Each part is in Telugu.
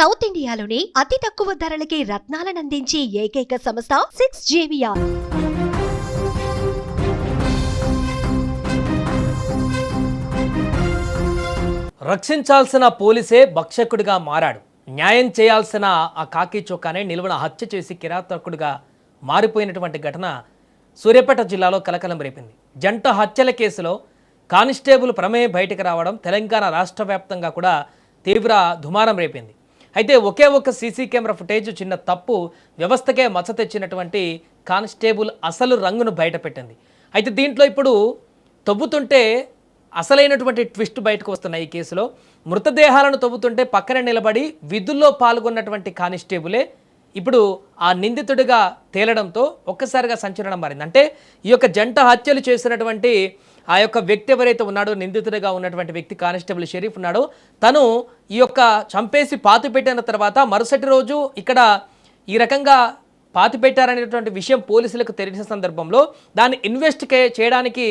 సౌత్ ఇండియాలోనే అతి తక్కువ ధరలకి రత్నాలనందించే ఏకైక సంస్థ 6JVR. రక్షించాల్సిన పోలీసే భక్షకుడిగా మారాడు. న్యాయం చేయాల్సిన ఆ కాకి చొక్కానే నిలువన హత్య చేసి కిరాతకుడిగా మారిపోయినటువంటి ఘటన సూర్యాపేట జిల్లాలో కలకలం రేపింది. జంట హత్యల కేసులో కానిస్టేబుల్ ప్రమేయం బయటకు రావడం తెలంగాణ రాష్ట్ర వ్యాప్తంగా కూడా తీవ్ర దుమారం రేపింది. అయితే ఒకే ఒక్క సీసీ కెమెరా ఫుటేజ్ చిన్న తప్పు వ్యవస్థకే మచ్చ తెచ్చినటువంటి కానిస్టేబుల్ అసలు రంగును బయటపెట్టింది. అయితే దీంట్లో ఇప్పుడు తవ్వుతుంటే అసలైనటువంటి ట్విస్ట్ బయటకు వస్తున్నాయి. ఈ కేసులో మృతదేహాలను తవ్వుతుంటే పక్కన నిలబడి విధుల్లో పాల్గొన్నటువంటి కానిస్టేబులే ఇప్పుడు ఆ నిందితుడిగా తేలడంతో ఒక్కసారిగా సంచలనం మారింది. అంటే ఈ యొక్క జంట హత్యలు చేసినటువంటి ఆ యొక్క వ్యక్తి ఎవరైతే ఉన్నాడో, నిందితుడిగా ఉన్నటువంటి వ్యక్తి కానిస్టేబుల్ షరీఫ్ ఉన్నాడో, తను ఈ యొక్క చంపేసి పాతిపెట్టిన తర్వాత మరుసటి రోజు ఇక్కడ ఈ రకంగా పాతిపెట్టారనేటువంటి విషయం పోలీసులకు తెలిసిన సందర్భంలో దాన్ని ఇన్వెస్టిగేట్ చేయడానికి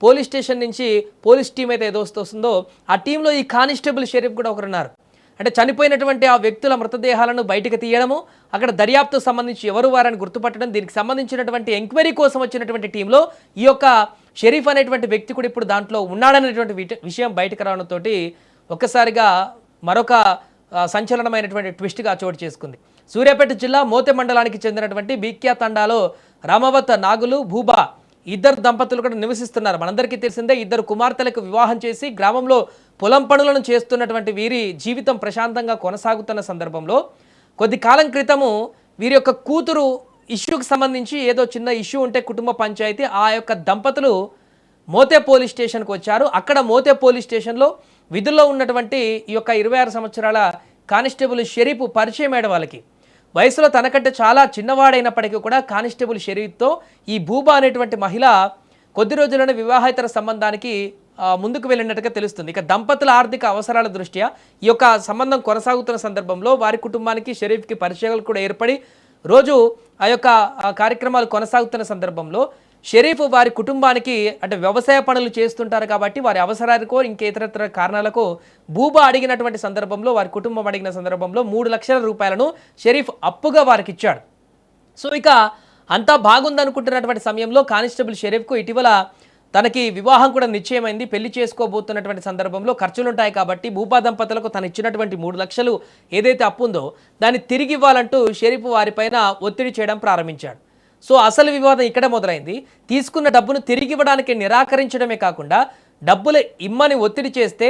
పోలీస్ స్టేషన్ నుంచి పోలీస్ టీం అయితే ఏదో వస్తుందో ఆ టీంలో ఈ కానిస్టేబుల్ షరీఫ్ కూడా ఒకరున్నారు. అంటే చనిపోయినటువంటి ఆ వ్యక్తుల మృతదేహాలను బయటకు తీయడము, అక్కడ దర్యాప్తుకు సంబంధించి ఎవరు వారని గుర్తుపట్టడం, దీనికి సంబంధించినటువంటి ఎంక్వైరీ కోసం వచ్చినటువంటి టీంలో ఈ యొక్క షరీఫ్ అనేటువంటి వ్యక్తి కూడా ఇప్పుడు దాంట్లో ఉన్నాడనేటువంటి విషయం బయటకు రావడంతో ఒక్కసారిగా మరొక సంచలనమైనటువంటి ట్విస్ట్గా చోటు చేసుకుంది. సూర్యాపేట జిల్లా మోతె మండలానికి చెందినటువంటి బీక్యా తండాలో రామవత్ నాగులు భూబా ఇద్దరు దంపతులు కూడా నివసిస్తున్నారు. మనందరికీ తెలిసిందే, ఇద్దరు కుమార్తెలకు వివాహం చేసి గ్రామంలో పొలం పనులను చేస్తున్నటువంటి వీరి జీవితం ప్రశాంతంగా కొనసాగుతున్న సందర్భంలో కొద్ది కాలం క్రితము వీరి యొక్క కూతురు ఇష్యూకి సంబంధించి ఏదో చిన్న ఇష్యూ ఉంటే కుటుంబ పంచాయతీ ఆ యొక్క దంపతులు మోతే పోలీస్ స్టేషన్కి వచ్చారు. అక్కడ మోతే పోలీస్ స్టేషన్లో విధుల్లో ఉన్నటువంటి ఈ యొక్క 26 సంవత్సరాల కానిస్టేబుల్ షరీఫ్ పరిచయం అయ్యాడు. వాళ్ళకి వయసులో తనకంటే చాలా చిన్నవాడైనప్పటికీ కూడా కానిస్టేబుల్ షరీఫ్తో ఈ భూబా అనేటువంటి మహిళ కొద్ది రోజుల్లోనే వివాహేతర సంబంధానికి ముందుకు వెళ్ళినట్టుగా తెలుస్తుంది. ఇక దంపతుల ఆర్థిక అవసరాల దృష్ట్యా ఈ యొక్క సంబంధం కొనసాగుతున్న సందర్భంలో వారి కుటుంబానికి షరీఫ్కి పరిచయాలు కూడా ఏర్పడి రోజు ఆ యొక్క కార్యక్రమాలు కొనసాగుతున్న సందర్భంలో షరీఫ్ వారి కుటుంబానికి అంటే వ్యవసాయ పనులు చేస్తుంటారు కాబట్టి వారి అవసరాలకో ఇంకేతరత్ర కారణాలకో భూబా అడిగినటువంటి సందర్భంలో వారి కుటుంబం అడిగిన సందర్భంలో 3 లక్షల రూపాయలను షరీఫ్ అప్పుగా వారికి ఇచ్చాడు. సో ఇక అంతా బాగుందనుకుంటున్నటువంటి సమయంలో కానిస్టేబుల్ షరీఫ్కు ఇటీవల తనకి వివాహం కూడా నిశ్చయమైంది. పెళ్లి చేసుకోబోతున్నటువంటి సందర్భంలో ఖర్చులుంటాయి కాబట్టి భూపా దంపతులకు తను ఇచ్చినటువంటి 3 లక్షలు ఏదైతే అప్పు ఉందో దాన్ని తిరిగి ఇవ్వాలంటూ షరీఫ్ వారిపైన ఒత్తిడి చేయడం ప్రారంభించాడు. సో అసలు వివాదం ఇక్కడ మొదలైంది. తీసుకున్న డబ్బును తిరిగి ఇవ్వడానికి నిరాకరించడమే కాకుండా డబ్బులు ఇమ్మని ఒత్తిడి చేస్తే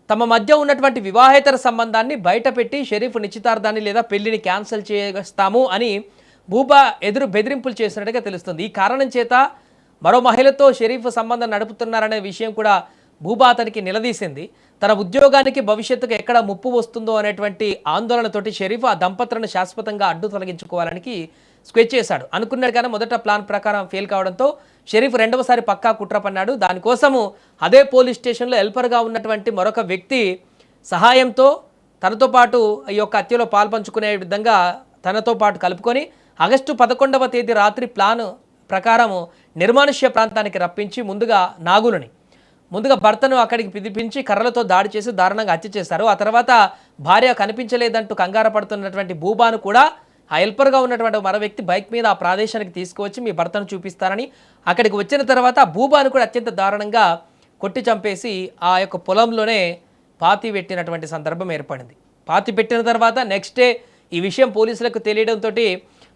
తమ మధ్య ఉన్నటువంటి వివాహేతర సంబంధాన్ని బయటపెట్టి షరీఫ్ నిశ్చితార్థాన్ని లేదా పెళ్లిని క్యాన్సిల్ చేస్తాము అని భూపా బెదిరింపులు చేసినట్టుగా తెలుస్తుంది. ఈ కారణం చేత మరో మహిళతో షరీఫ్ సంబంధం నడుపుతున్నారనే విషయం కూడా భూబా అతనికి నిలదీసింది. తన ఉద్యోగానికి భవిష్యత్తుకు ఎక్కడ ముప్పు వస్తుందో అనేటువంటి ఆందోళనతోటి షరీఫ్ ఆ దంపతులను శాశ్వతంగా అడ్డు తొలగించుకోవాలని స్కెచ్ చేశాడు. అనుకున్నట్టుగానే మొదట ప్లాన్ ప్రకారం ఫెయిల్ కావడంతో షరీఫ్ రెండవసారి పక్కా కుట్ర పన్నాడు. దానికోసము అదే పోలీస్ స్టేషన్లో హెల్పర్గా ఉన్నటువంటి మరొక వ్యక్తి సహాయంతో తనతో పాటు ఈ యొక్క హత్యలో పాల్పంచుకునే విధంగా తనతో పాటు కలుపుకొని ఆగస్టు 11వ తేదీ రాత్రి ప్లాన్ ప్రకారము నిర్మానుష్య ప్రాంతానికి రప్పించి ముందుగా భర్తను అక్కడికి పిలిపించి కర్రలతో దాడి చేసి దారుణంగా హత్య చేశారు. ఆ తర్వాత భార్య కనిపించలేదంటూ కంగారు పడుతున్నటువంటి భూబాను కూడా ఆ హెల్పర్గా ఉన్నటువంటి మరో వ్యక్తి బైక్ మీద ఆ ప్రదేశానికి తీసుకువచ్చి మీ భర్తను చూపిస్తారని అక్కడికి వచ్చిన తర్వాత భూబాను కూడా అత్యంత దారుణంగా కొట్టి చంపేసి ఆ యొక్క పొలంలోనే పాతి పెట్టినటువంటి సందర్భం ఏర్పడింది. పాతి పెట్టిన తర్వాత నెక్స్ట్ డే ఈ విషయం పోలీసులకు తెలియడంతో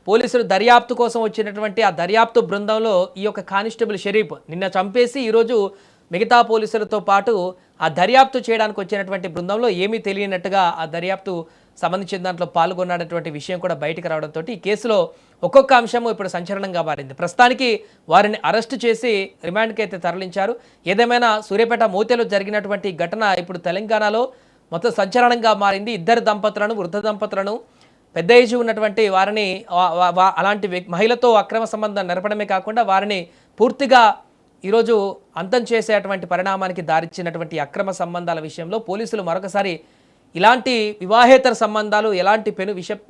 పోలీసులు దర్యాప్తు కోసం వచ్చినటువంటి ఆ దర్యాప్తు బృందంలో ఈ యొక్క కానిస్టేబుల్ షరీఫ్ నిన్న చంపేసి ఈరోజు మిగతా పోలీసులతో పాటు ఆ దర్యాప్తు చేయడానికి వచ్చినటువంటి బృందంలో ఏమీ తెలియనట్టుగా ఆ దర్యాప్తు సంబంధించిన దాంట్లో పాల్గొన్నటువంటి విషయం కూడా బయటకు రావడంతో ఈ కేసులో ఒక్కొక్క అంశము ఇప్పుడు సంచలనంగా మారింది. ప్రస్తుతానికి వారిని అరెస్టు చేసి రిమాండ్కి అయితే తరలించారు. ఏదేమైనా సూర్యాపేట మోతేలో జరిగినటువంటి ఘటన ఇప్పుడు తెలంగాణలో మొత్తం సంచలనంగా మారింది. ఇద్దరు దంపతులను, వృద్ధ దంపతులను, పెద్ద ఏజ్ ఉన్నటువంటి వారిని అలాంటి మహిళతో అక్రమ సంబంధం నెరపడమే కాకుండా వారిని పూర్తిగా ఈరోజు అంతం చేసేటువంటి పరిణామానికి దారిచ్చినటువంటి అక్రమ సంబంధాల విషయంలో పోలీసులు మరొకసారి ఇలాంటి వివాహేతర సంబంధాలు ఎలాంటి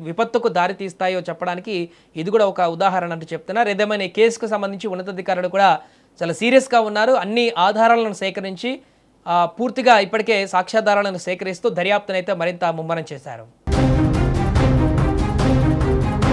విపత్తుకు దారితీస్తాయో చెప్పడానికి ఇది కూడా ఒక ఉదాహరణ అంటూ చెప్తున్నారు. ఏదేమైనా ఈ కేసుకు సంబంధించి ఉన్నతాధికారులు కూడా చాలా సీరియస్గా ఉన్నారు. అన్ని ఆధారాలను సేకరించి పూర్తిగా ఇప్పటికే సాక్ష్యాధారాలను సేకరిస్తూ దర్యాప్తునైతే మరింత ముమ్మరం చేశారు. తెలుసుకుందాం.